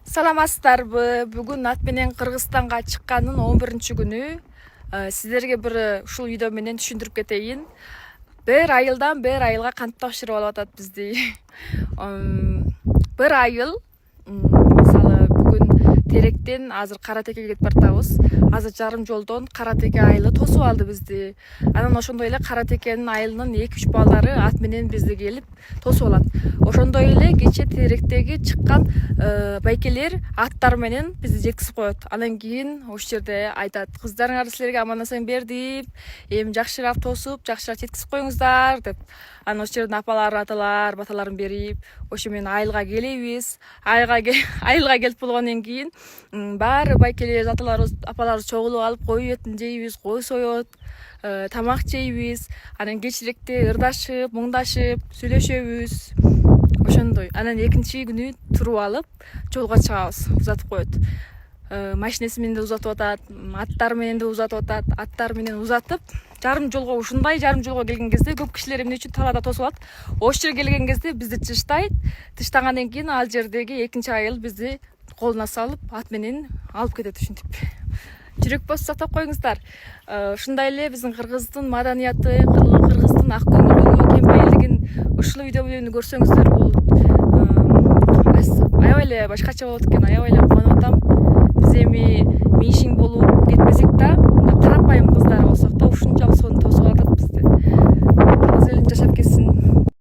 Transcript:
Саламатсыздарбы? Бүгүн ат менен Кыргызстанга чыкканын 11-күнү. Сиздерге бир ушул видео менен түшүндүрүп кетейин. Бир айылдан бир айылга кантип тапшырып алып атат бизди. Бир айыл, мисалы бүгүн Теректен азыр Каратекеге кетип бартабыз. Азыр жарым жолдон Каратеке айылы тосуп алды бизди. Анан ошондой эле Каратекенин айылынын 2-3 балдары ат менен бизди келип тосуп алат. Ошондой эле кече Теректеги чыккан байкелер аттар менен бизди жеткизип коет. Анан кийин ошол жерде айтат: "Кыздарыңар силерге аман-эсен бердип, эми жакшыраак тосуп, жакшыраак жеткизип коюңуздар" деп. Анан ошол жерден апалар, аталар, баталарын берип, ошо менен айылга келебиз. Айылга келип болгондон кийин баары байкелер, аталарыбыз, апаларыбыз чогулуп алып кой этин жейбиз, кой соет, тамак жейбиз. Анан кечирээкте ырдашып, муңдашып, сүйлөшөбүз. Ошондой. Анан экинчи күнү туруп алып жолго чыгабыз. Узатып коет. Машинеси менен да узатып атат, аттары менен да узатып атат. Аттары менен узатып, жарым жолго келген кезде көп кишилер эмне үчүн талаада тосуп алат. Ошол жерге келген кезде бизди тыштайт. Тыштагандан кийин ал жердеги экинчи айыл бизди колуна салып, ат менен алып кетет ушинтип. Жүрөк басып сактап коюңуздар. Ушундай эле биздин кыргыздын маданияты, кыргыздын ак көңүлдүгү, кембайылдыгын ушул видео менен көрсөңүздөр болот. Аябай эле башкача болот экен, аябай эле кубанып атам. Биз эми мишиң болуп кетпесек да, карапайым кыздар болсок да ушунчалык